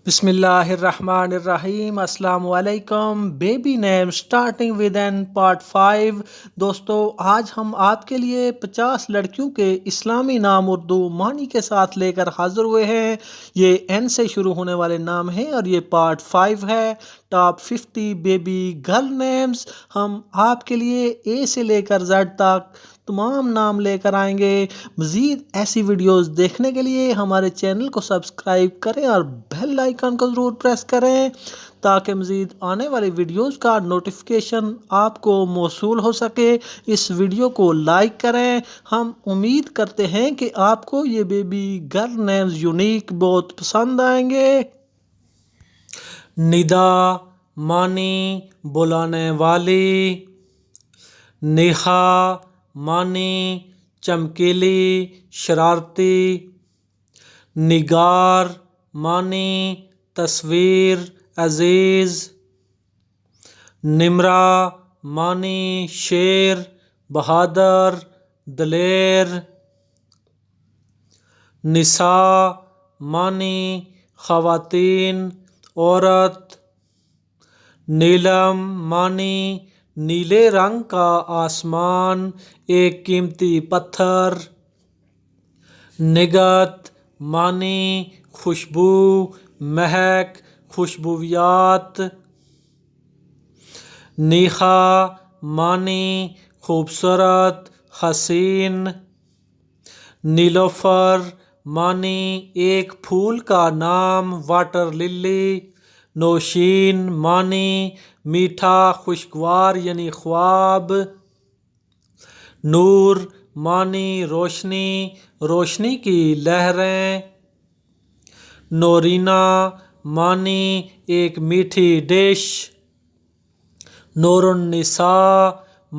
بسم اللہ الرحمن الرحیم۔ السلام علیکم۔ Baby name starting with N part 5۔ دوستو، آج ہم آپ کے لیے 50 لڑکیوں کے اسلامی نام اردو معنی کے ساتھ لے کر حاضر ہوئے ہیں۔ یہ این سے شروع ہونے والے نام ہیں اور یہ پارٹ 5 ہے۔ Top 50 baby girl names. ہم آپ کے لیے اے سے لے کر زیڈ تک تمام نام لے کر آئیں گے۔ مزید ایسی ویڈیوز دیکھنے کے لیے ہمارے چینل کو سبسکرائب کریں اور بیل آئیکن کو ضرور پریس کریں تاکہ مزید آنے والی ویڈیوز کا نوٹیفیکیشن آپ کو موصول ہو سکے۔ اس ویڈیو کو لائک کریں۔ ہم امید کرتے ہیں کہ آپ کو یہ بیبی گرل نیمز یونیک بہت پسند آئیں گے۔ ندا معنی بلانے والی، نیہا معنی چمکیلی شرارتی، نگار معنی تصویر عزیز، نمرہ معنی شیر بہادر دلیر، نساء معنی خواتین عورت، نیلم معنی نیلے رنگ کا آسمان ایک قیمتی پتھر، نگت معنی خوشبو مہک خوشبویات، نیخا معنی خوبصورت حسین، نیلوفر معنی ایک پھول کا نام واٹر للی، نوشین معنی میٹھا خوشگوار یعنی خواب، نور معنی روشنی روشنی کی لہریں، نورینا معنی ایک میٹھی ڈش، نور النساء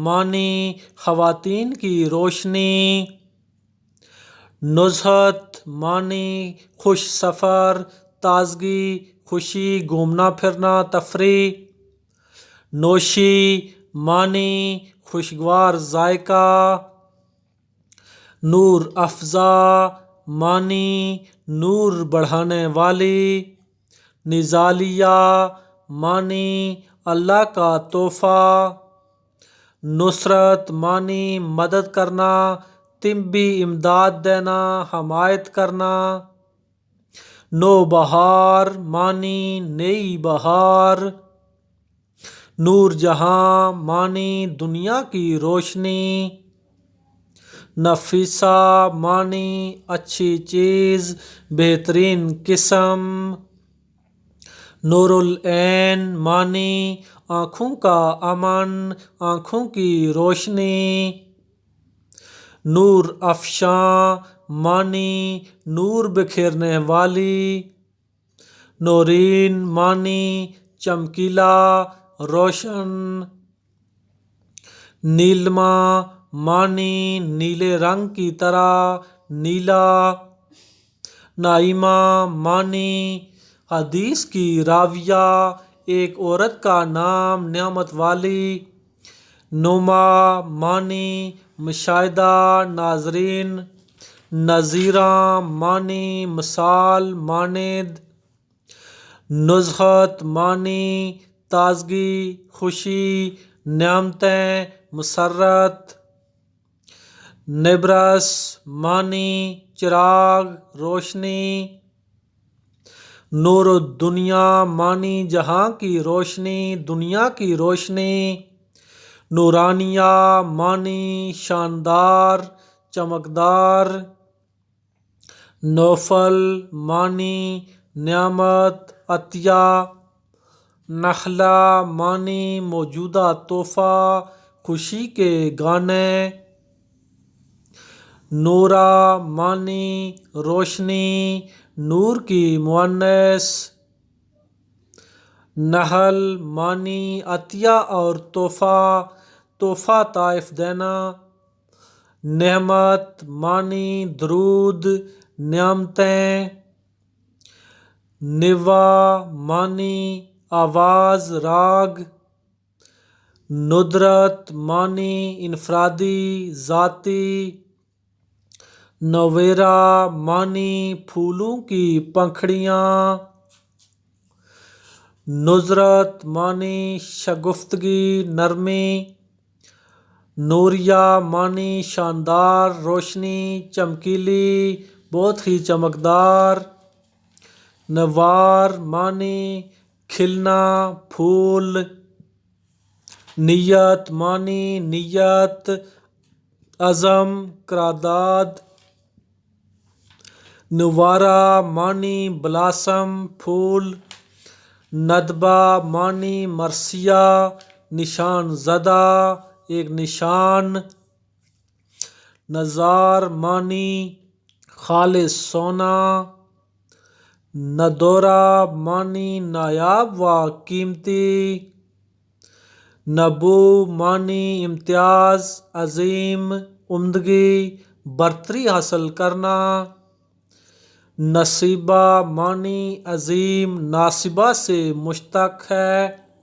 معنی خواتین کی روشنی، نزہت معنی خوش سفر تازگی خوشی گھومنا پھرنا تفریح، نوشی معنی خوشگوار ذائقہ، نور افزا معنی نور بڑھانے والی، نزالیہ معنی اللہ کا تحفہ، نصرت معنی مدد کرنا طبی امداد دینا حمایت کرنا، نوبہار معنی نئی بہار، نور جہاں معنی دنیا کی روشنی، نفیسہ معنی اچھی چیز بہترین قسم، نور العین معنی آنکھوں کا امن آنکھوں کی روشنی، نور افشاں معنی نور بکھیرنے والی، نورین معنی چمکیلا روشن، نیلما معنی نیلے رنگ کی طرح نیلا، نائمہ معنی حدیث کی راویہ ایک عورت کا نام نعمت والی، نما معنی مشاہدہ ناظرین، نظیرہ معنی مثال مانند، نزہت معنی تازگی خوشی نعمتیں مسرت، نبرس معنی چراغ روشنی، نور الدنیا معنی جہاں کی روشنی دنیا کی روشنی، نورانیہ معنی شاندار چمکدار، نوفل معنی نعمت عطیہ، نخلا معنی موجودہ تحفہ خوشی کے گانے، نورا معنی روشنی نور کی مؤنث، نحل معنی عطیہ اور تحفہ تحفہ طائف دینا، نعمت معنی درود نعمتیں، نوا معنی آواز راگ، ندرت معنی انفرادی ذاتی، نویرا معنی پھولوں کی پنکھڑیاں، نظرت معنی شگفتگی نرمی، نوریہ معنی شاندار روشنی چمکیلی بہت ہی چمکدار، نوار معنی کھلنا پھول، نیت معنی نیت عزم قرارداد، نوارہ معنی بلاسم پھول، ندبہ معنی مرثیہ نشان زدہ ایک نشان، نزار معنی خالص سونا، ندورہ معنی نایاب و قیمتی، نبو معنی امتیاز عظیم عمدگی برتری حاصل کرنا، نصیبہ معنی عظیم ناصبہ سے مشتق ہے،